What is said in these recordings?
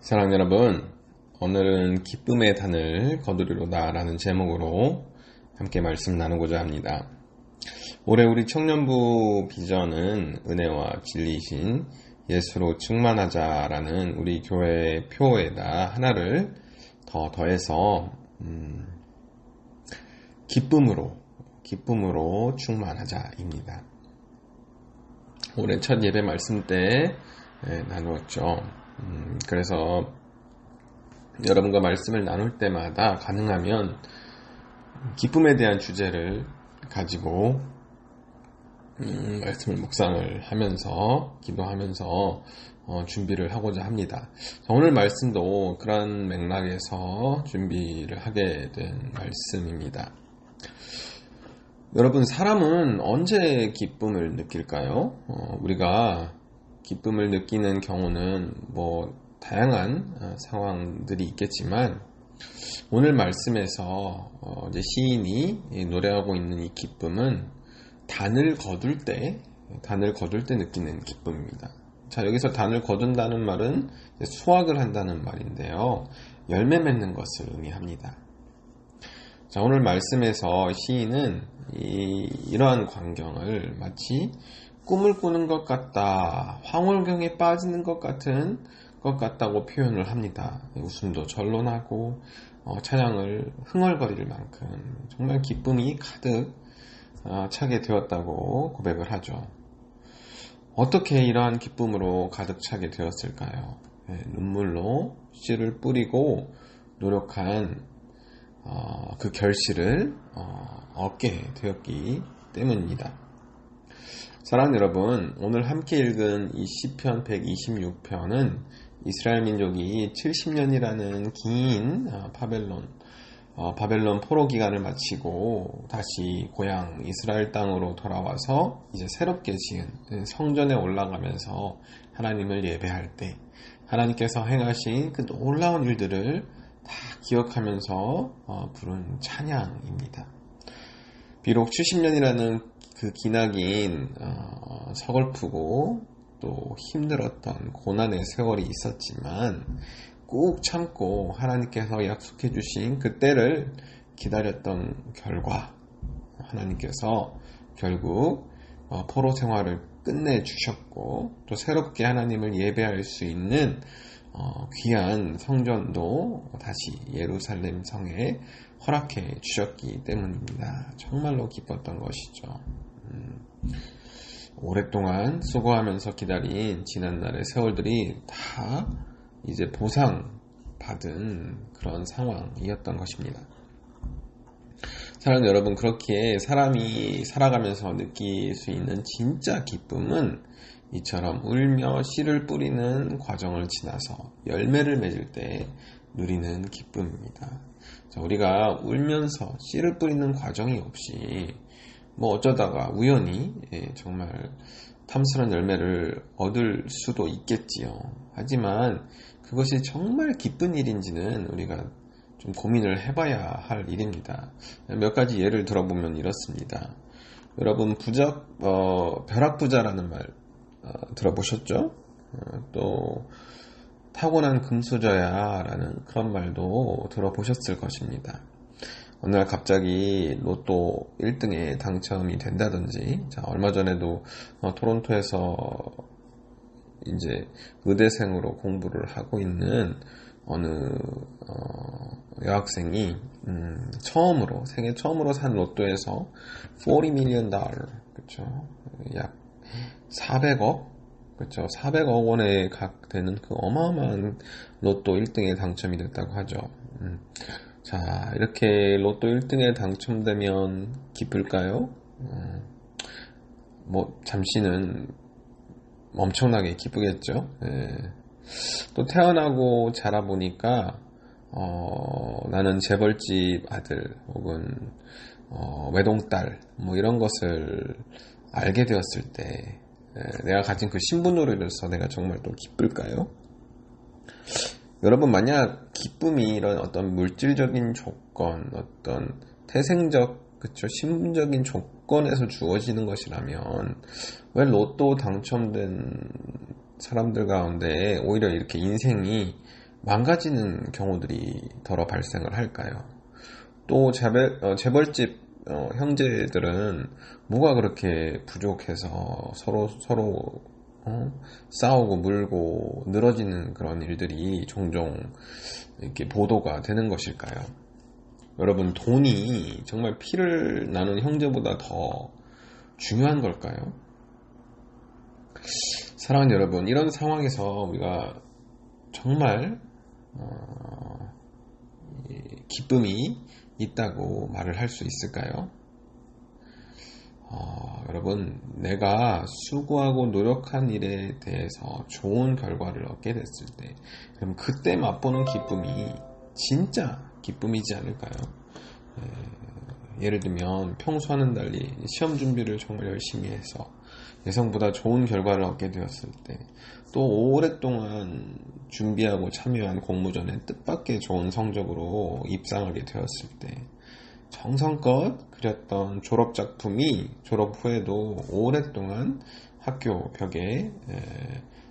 사랑하는 여러분, 오늘은 기쁨의 단을 거두리로다 라는 제목으로 함께 말씀 나누고자 합니다. 올해 우리 청년부 비전은 은혜와 진리이신 예수로 충만하자라는 우리 교회 표에다 하나를 더 더해서 기쁨으로 충만하자입니다. 올해 첫 예배 말씀 때 나누었죠. 그래서 여러분과 말씀을 나눌 때마다 가능하면 기쁨에 대한 주제를 가지고 말씀을 묵상을 하면서 기도하면서 준비를 하고자 합니다. 오늘 말씀도 그런 맥락에서 준비를 하게 된 말씀입니다. 여러분, 사람은 언제 기쁨을 느낄까요? 우리가 기쁨을 느끼는 경우는 다양한 상황들이 있겠지만 오늘 말씀에서 이제 시인이 노래하고 있는 이 기쁨은 단을 거둘 때 느끼는 기쁨입니다. 자, 여기서 단을 거둔다는 말은 수확을 한다는 말인데요. 열매 맺는 것을 의미합니다. 자, 오늘 말씀에서 시인은 이러한 광경을 마치 꿈을 꾸는 것 같다, 황홀경에 빠지는 것 같다고 표현을 합니다. 웃음도 절로 나고 찬양을 흥얼거릴 만큼 정말 기쁨이 가득 차게 되었다고 고백을 하죠. 어떻게 이러한 기쁨으로 가득 차게 되었을까요? 눈물로 씨를 뿌리고 노력한 그 결실을 얻게 되었기 때문입니다. 사랑하는 여러분, 오늘 함께 읽은 이 시편 126편은 이스라엘 민족이 70년이라는 긴 바벨론 포로 기간을 마치고 다시 고향 이스라엘 땅으로 돌아와서 이제 새롭게 지은 성전에 올라가면서 하나님을 예배할 때 하나님께서 행하신 그 놀라운 일들을 다 기억하면서 부른 찬양입니다. 비록 70년이라는 그 기나긴 서글프고 또 힘들었던 고난의 세월이 있었지만 꾹 참고 하나님께서 약속해 주신 그 때를 기다렸던 결과 하나님께서 결국 포로 생활을 끝내주셨고 또 새롭게 하나님을 예배할 수 있는 귀한 성전도 다시 예루살렘 성에 허락해 주셨기 때문입니다. 정말로 기뻤던 것이죠. 오랫동안 수고하면서 기다린 지난날의 세월들이 다 이제 보상받은 그런 상황이었던 것입니다. 사랑하는 여러분, 그렇기에 사람이 살아가면서 느낄 수 있는 진짜 기쁨은 이처럼 울며 씨를 뿌리는 과정을 지나서 열매를 맺을 때 누리는 기쁨입니다. 자, 우리가 울면서 씨를 뿌리는 과정이 없이 어쩌다가 우연히 정말 탐스러운 열매를 얻을 수도 있겠지요. 하지만 그것이 정말 기쁜 일인지는 우리가 좀 고민을 해봐야 할 일입니다. 몇 가지 예를 들어보면 이렇습니다. 여러분, 벼락부자라는 말 들어보셨죠? 또 타고난 금수저야 라는 그런 말도 들어보셨을 것입니다. 어느 날 갑자기 로또 1등에 당첨이 된다든지, 자, 얼마 전에도 토론토에서 이제 의대생으로 공부를 하고 있는 어느 여학생이 세계 처음으로 산 로또에서 40 million 달러, 그렇죠? 약 400억, 그렇죠? 400억 원에 되는 그 어마어마한 로또 1등에 당첨이 됐다고 하죠. 자, 이렇게 로또 1등에 당첨되면 기쁠까요? 잠시는 엄청나게 기쁘겠죠. 또 태어나고 자라보니까 나는 재벌집 아들 혹은 외동딸 이런 것을 알게 되었을 때 내가 가진 그 신분으로 인해서 내가 정말 또 기쁠까요? 여러분, 만약 기쁨이 이런 어떤 물질적인 조건, 어떤 태생적, 신분적인 조건에서 주어지는 것이라면 왜 로또 당첨된 사람들 가운데 오히려 이렇게 인생이 망가지는 경우들이 더러 발생을 할까요? 또 재벌집 형제들은 뭐가 그렇게 부족해서 서로 싸우고 물고 늘어지는 그런 일들이 종종 이렇게 보도가 되는 것일까요? 여러분, 돈이 정말 피를 나눈 형제보다 더 중요한 걸까요? 사랑하는 여러분, 이런 상황에서 우리가 정말 기쁨이 있다고 말을 할 수 있을까요? 여러분, 내가 수고하고 노력한 일에 대해서 좋은 결과를 얻게 됐을 때, 그럼 그때 맛보는 기쁨이 진짜 기쁨이지 않을까요? 예를 들면 평소와는 달리 시험 준비를 정말 열심히 해서 예상보다 좋은 결과를 얻게 되었을 때, 또 오랫동안 준비하고 참여한 공모전에 뜻밖의 좋은 성적으로 입상하게 되었을 때, 정성껏 그렸던 졸업작품이 졸업 후에도 오랫동안 학교 벽에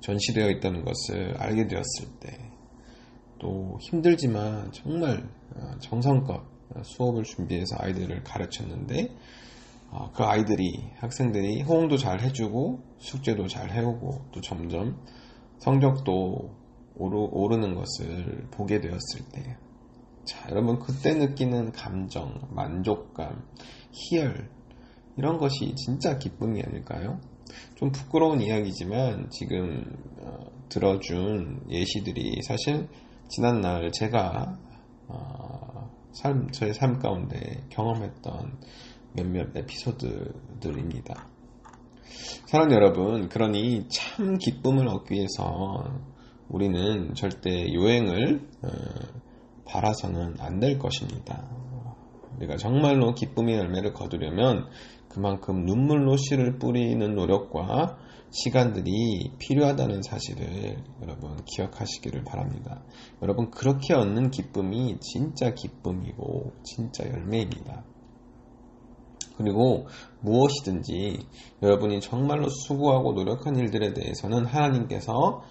전시되어 있다는 것을 알게 되었을 때, 또 힘들지만 정말 정성껏 수업을 준비해서 아이들을 가르쳤는데 그 학생들이 호응도 잘 해주고 숙제도 잘 해오고 또 점점 성적도 오르는 것을 보게 되었을 때, 자, 여러분, 그때 느끼는 감정, 만족감, 희열, 이런 것이 진짜 기쁨이 아닐까요? 좀 부끄러운 이야기지만 지금 들어준 예시들이 사실 지난날 제가 저의 삶 가운데 경험했던 몇몇 에피소드들입니다. 사랑하는 여러분, 그러니 참 기쁨을 얻기 위해서 우리는 절대 요행을 바라서는 안 될 것입니다. 우리가 정말로 기쁨의 열매를 거두려면 그만큼 눈물로 씨를 뿌리는 노력과 시간들이 필요하다는 사실을 여러분 기억하시기를 바랍니다. 여러분, 그렇게 얻는 기쁨이 진짜 기쁨이고 진짜 열매입니다. 그리고 무엇이든지 여러분이 정말로 수고하고 노력한 일들에 대해서는 하나님께서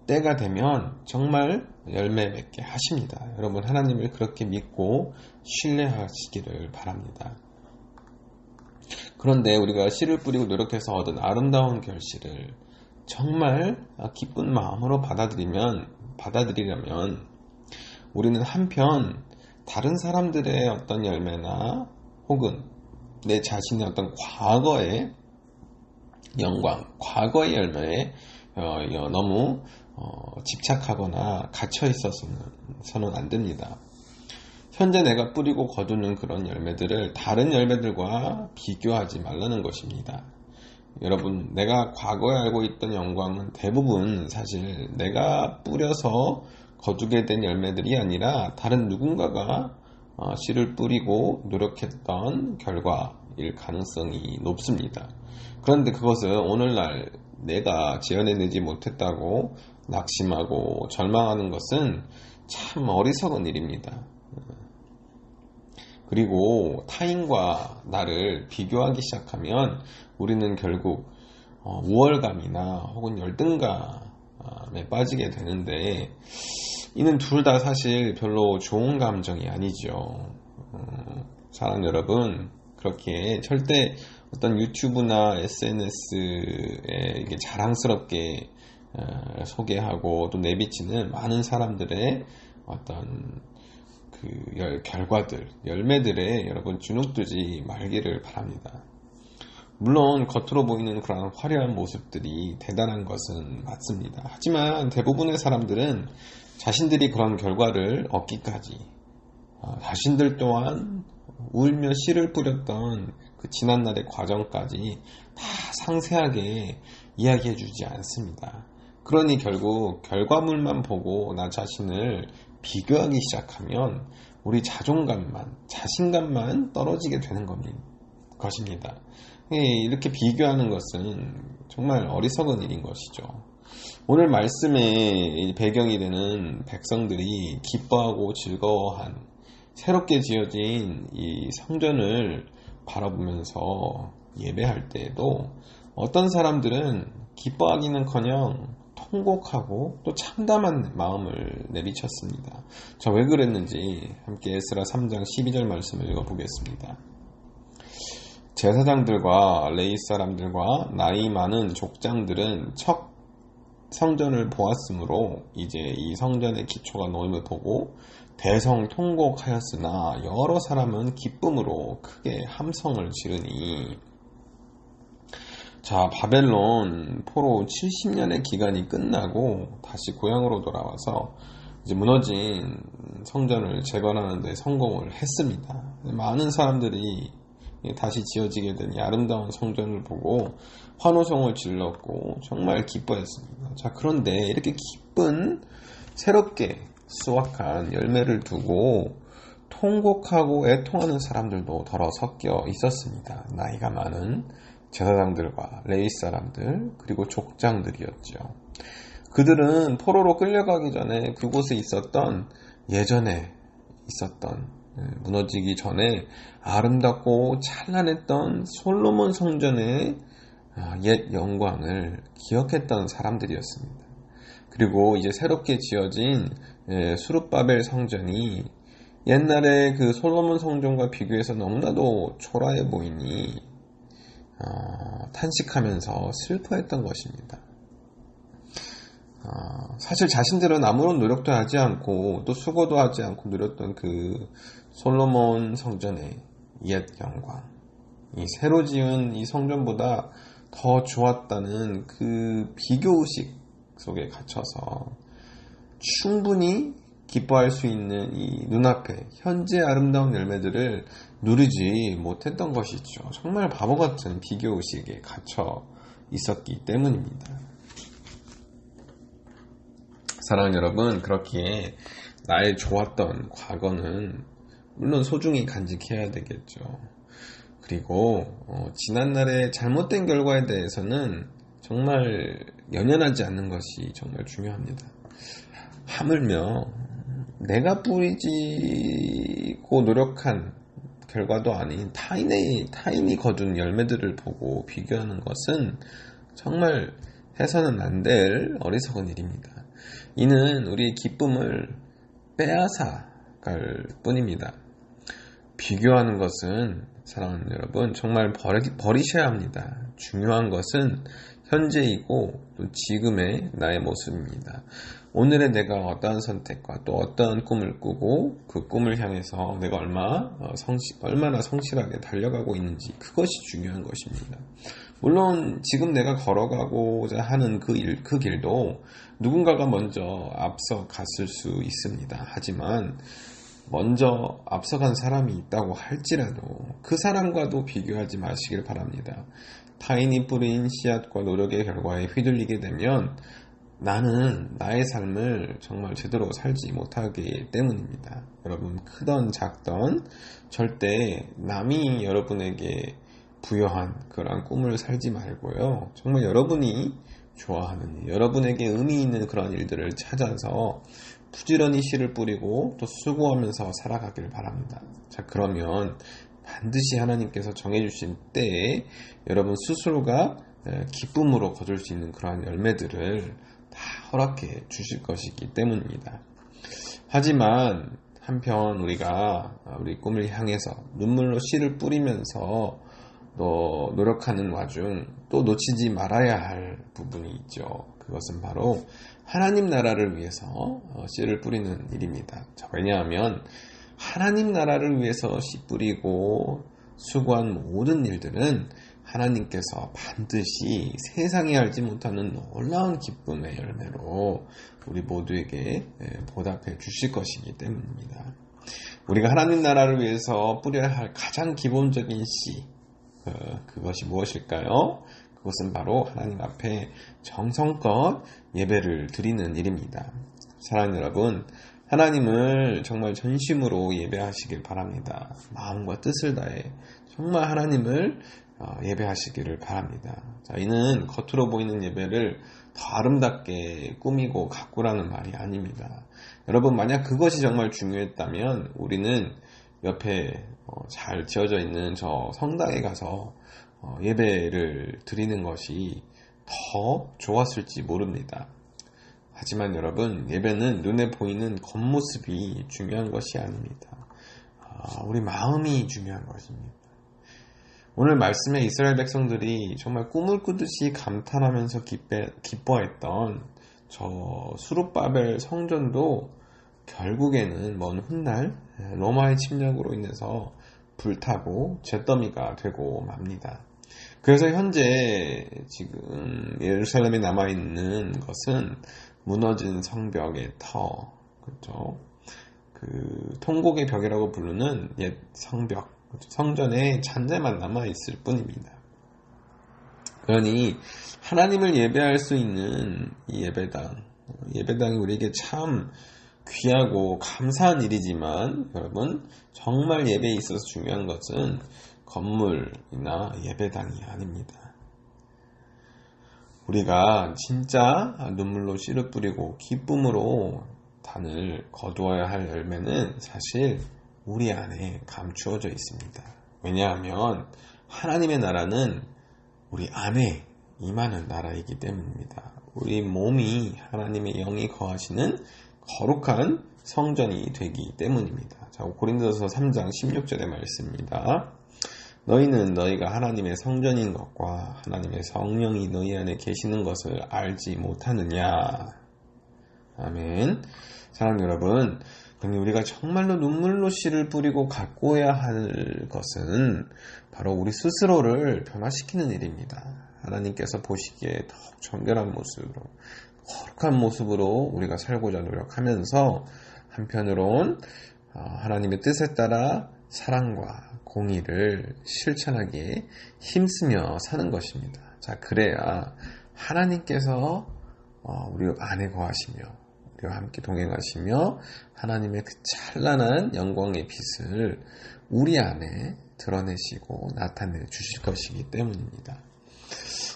때가 되면 정말 열매 맺게 하십니다. 여러분, 하나님을 그렇게 믿고 신뢰하시기를 바랍니다. 그런데 우리가 씨를 뿌리고 노력해서 얻은 아름다운 결실을 정말 기쁜 마음으로 받아들이려면 우리는 한편 다른 사람들의 어떤 열매나 혹은 내 자신의 어떤 과거의 영광, 과거의 열매에 너무 집착하거나 갇혀 있어서는 안 됩니다. 현재 내가 뿌리고 거두는 그런 열매들을 다른 열매들과 비교하지 말라는 것입니다. 여러분, 내가 과거에 알고 있던 영광은 대부분 사실 내가 뿌려서 거두게 된 열매들이 아니라 다른 누군가가 씨를 뿌리고 노력했던 결과일 가능성이 높습니다. 그런데 그것은 오늘날 내가 재현해내지 못했다고 낙심하고 절망하는 것은 참 어리석은 일입니다. 그리고 타인과 나를 비교하기 시작하면 우리는 결국 우월감이나 혹은 열등감에 빠지게 되는데, 이는 둘 다 사실 별로 좋은 감정이 아니죠. 사랑하는 여러분, 그렇게 절대 어떤 유튜브나 SNS에 자랑스럽게 소개하고 또 내비치는 많은 사람들의 어떤 그 결과들, 열매들에 여러분 주눅들지 말기를 바랍니다. 물론 겉으로 보이는 그런 화려한 모습들이 대단한 것은 맞습니다. 하지만 대부분의 사람들은 자신들이 그런 결과를 얻기까지 자신들 또한 울며 씨를 뿌렸던 그 지난날의 과정까지 다 상세하게 이야기해 주지 않습니다. 그러니 결국 결과물만 보고 나 자신을 비교하기 시작하면 우리 자신감만 떨어지게 되는 것입니다. 이렇게 비교하는 것은 정말 어리석은 일인 것이죠. 오늘 말씀의 배경이 되는 백성들이 기뻐하고 즐거워한 새롭게 지어진 이 성전을 바라보면서 예배할 때에도 어떤 사람들은 기뻐하기는커녕 통곡하고 또 참담한 마음을 내비쳤습니다. 자, 왜 그랬는지 함께 에스라 3장 12절 말씀을 읽어보겠습니다. 제사장들과 레위 사람들과 나이 많은 족장들은 첫 성전을 보았으므로 이제 이 성전의 기초가 놓임을 보고 대성통곡하였으나 여러 사람은 기쁨으로 크게 함성을 지르니. 자, 바벨론 포로 70년의 기간이 끝나고 다시 고향으로 돌아와서 이제 무너진 성전을 재건하는 데 성공을 했습니다. 많은 사람들이 다시 지어지게 된 이 아름다운 성전을 보고 환호성을 질렀고 정말 기뻐했습니다. 자, 그런데 이렇게 기쁜 새롭게 수확한 열매를 두고 통곡하고 애통하는 사람들도 더러 섞여 있었습니다. 나이가 많은 제사장들과 레위 사람들 그리고 족장들이었죠. 그들은 포로로 끌려가기 전에 그곳에 있었던 예전에 있었던 무너지기 전에 아름답고 찬란했던 솔로몬 성전의 옛 영광을 기억했던 사람들이었습니다. 그리고 이제 새롭게 지어진 수룹바벨 성전이 옛날에 그 솔로몬 성전과 비교해서 너무나도 초라해 보이니 탄식하면서 슬퍼했던 것입니다. 사실 자신들은 아무런 노력도 하지 않고 또 수고도 하지 않고 누렸던 그 솔로몬 성전의 옛 영광, 이 새로 지은 이 성전보다 더 좋았다는 그 비교의식 속에 갇혀서 충분히 기뻐할 수 있는 이 눈앞에 현재 아름다운 열매들을 누리지 못했던 것이죠. 정말 바보 같은 비교의식에 갇혀 있었기 때문입니다. 사랑하는 여러분, 그렇기에 나의 좋았던 과거는 물론 소중히 간직해야 되겠죠. 그리고 지난날의 잘못된 결과에 대해서는 정말 연연하지 않는 것이 정말 중요합니다. 하물며 내가 뿌리지고 노력한 결과도 아닌 타인이 거둔 열매들을 보고 비교하는 것은 정말 해서는 안 될 어리석은 일입니다. 이는 우리의 기쁨을 빼앗아 갈 뿐입니다. 비교하는 것은 사랑하는 여러분 정말 버리셔야 합니다. 중요한 것은 현재이고 또 지금의 나의 모습입니다. 오늘의 내가 어떠한 선택과 또 어떠한 꿈을 꾸고 그 꿈을 향해서 내가 얼마나 성실하게 달려가고 있는지 그것이 중요한 것입니다. 물론 지금 내가 걸어가고자 하는 그 길도 누군가가 먼저 앞서 갔을 수 있습니다. 하지만 먼저 앞서간 사람이 있다고 할지라도 그 사람과도 비교하지 마시길 바랍니다. 타인이 뿌린 씨앗과 노력의 결과에 휘둘리게 되면 나는 나의 삶을 정말 제대로 살지 못하기 때문입니다. 여러분, 크던 작던 절대 남이 여러분에게 부여한 그런 꿈을 살지 말고요. 정말 여러분이 좋아하는 여러분에게 의미 있는 그런 일들을 찾아서 부지런히 씨를 뿌리고 또 수고하면서 살아가길 바랍니다. 자, 그러면 반드시 하나님께서 정해주신 때에 여러분 스스로가 기쁨으로 거둘 수 있는 그러한 열매들을 다 허락해 주실 것이기 때문입니다. 하지만 한편 우리가 우리 꿈을 향해서 눈물로 씨를 뿌리면서 또 노력하는 와중 또 놓치지 말아야 할 부분이 있죠. 그것은 바로 하나님 나라를 위해서 씨를 뿌리는 일입니다. 자, 왜냐하면 하나님 나라를 위해서 씨 뿌리고 수고한 모든 일들은 하나님께서 반드시 세상이 알지 못하는 놀라운 기쁨의 열매로 우리 모두에게 보답해 주실 것이기 때문입니다. 우리가 하나님 나라를 위해서 뿌려야 할 가장 기본적인 씨, 그것이 무엇일까요? 그것은 바로 하나님 앞에 정성껏 예배를 드리는 일입니다. 사랑하는 여러분, 하나님을 정말 전심으로 예배하시길 바랍니다. 마음과 뜻을 다해 정말 하나님을 예배하시기를 바랍니다. 자, 이는 겉으로 보이는 예배를 더 아름답게 꾸미고 가꾸라는 말이 아닙니다. 여러분, 만약 그것이 정말 중요했다면 우리는 옆에 잘 지어져 있는 저 성당에 가서 예배를 드리는 것이 더 좋았을지 모릅니다. 하지만 여러분, 예배는 눈에 보이는 겉모습이 중요한 것이 아닙니다. 우리 마음이 중요한 것입니다. 오늘 말씀에 이스라엘 백성들이 정말 꿈을 꾸듯이 감탄하면서 기뻐했던 저 수룹바벨 성전도 결국에는 먼 훗날 로마의 침략으로 인해서 불타고 잿더미가 되고 맙니다. 그래서 현재 지금 예루살렘에 남아있는 것은 무너진 성벽의 터, 그렇죠? 그 통곡의 벽이라고 부르는 옛 성벽, 성전에 잔재만 남아있을 뿐입니다. 그러니 하나님을 예배할 수 있는 이 예배당이 우리에게 참 귀하고 감사한 일이지만 여러분, 정말 예배에 있어서 중요한 것은 건물이나 예배당이 아닙니다. 우리가 진짜 눈물로 씨를 뿌리고 기쁨으로 단을 거두어야 할 열매는 사실 우리 안에 감추어져 있습니다. 왜냐하면 하나님의 나라는 우리 안에 임하는 나라이기 때문입니다. 우리 몸이 하나님의 영이 거하시는 거룩한 성전이 되기 때문입니다. 자, 고린도서 3장 16절의 말씀입니다. 너희는 너희가 하나님의 성전인 것과 하나님의 성령이 너희 안에 계시는 것을 알지 못하느냐. 아멘. 사랑하는 여러분, 우리가 정말로 눈물로 씨를 뿌리고 가꾸어야 할 것은 바로 우리 스스로를 변화시키는 일입니다. 하나님께서 보시기에 더욱 정결한 모습으로, 거룩한 모습으로 우리가 살고자 노력하면서 한편으론 하나님의 뜻에 따라 사랑과 공의를 실천하기에 힘쓰며 사는 것입니다. 자, 그래야 하나님께서 우리 안에 거하시며 우리와 함께 동행하시며 하나님의 그 찬란한 영광의 빛을 우리 안에 드러내시고 나타내 주실 것이기 때문입니다.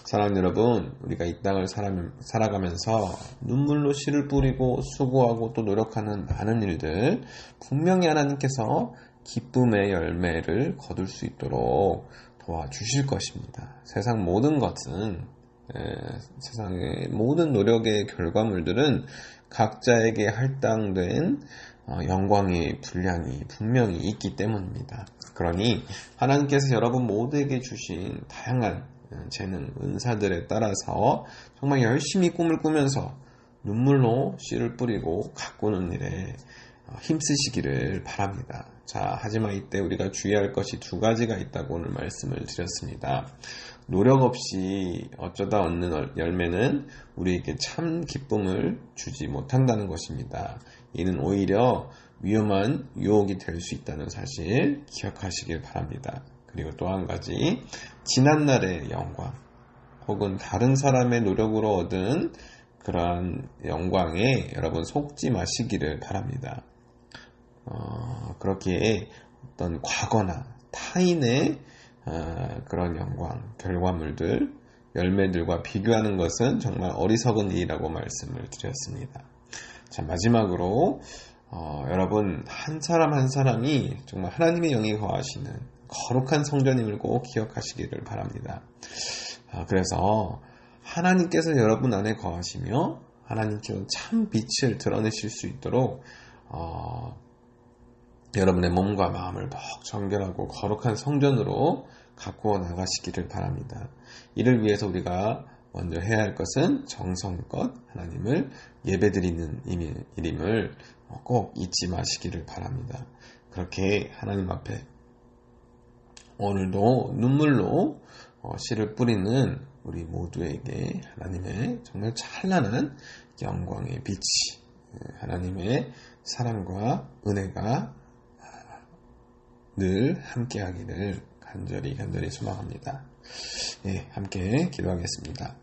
사랑하는 여러분, 우리가 이 땅을 살아가면서 눈물로 씨를 뿌리고 수고하고 또 노력하는 많은 일들, 분명히 하나님께서 기쁨의 열매를 거둘 수 있도록 도와주실 것입니다. 세상 모든 것은, 세상의 모든 노력의 결과물들은 각자에게 할당된 영광의 분량이 분명히 있기 때문입니다. 그러니 하나님께서 여러분 모두에게 주신 다양한 재능, 은사들에 따라서 정말 열심히 꿈을 꾸면서 눈물로 씨를 뿌리고 가꾸는 일에 힘쓰시기를 바랍니다. 자, 하지만 이때 우리가 주의할 것이 두 가지가 있다고 오늘 말씀을 드렸습니다. 노력 없이 어쩌다 얻는 열매는 우리에게 참 기쁨을 주지 못한다는 것입니다. 이는 오히려 위험한 유혹이 될 수 있다는 사실 기억하시길 바랍니다. 그리고 또 한 가지, 지난날의 영광 혹은 다른 사람의 노력으로 얻은 그러한 영광에 여러분 속지 마시기를 바랍니다. 그렇기에 어떤 과거나 타인의 그런 영광, 결과물들, 열매들과 비교하는 것은 정말 어리석은 일이라고 말씀을 드렸습니다. 자, 마지막으로 여러분 한 사람 한 사람이 정말 하나님의 영이 거하시는 거룩한 성전임을 꼭 기억하시기를 바랍니다. 그래서 하나님께서 여러분 안에 거하시며 하나님께서 참 빛을 드러내실 수 있도록 여러분의 몸과 마음을 더욱 정결하고 거룩한 성전으로 가꾸어 나가시기를 바랍니다. 이를 위해서 우리가 먼저 해야 할 것은 정성껏 하나님을 예배드리는 일임을 꼭 잊지 마시기를 바랍니다. 그렇게 하나님 앞에 오늘도 눈물로 씨를 뿌리는 우리 모두에게 하나님의 정말 찬란한 영광의 빛이, 하나님의 사랑과 은혜가 늘 함께하기를 간절히 소망합니다. 함께 기도하겠습니다.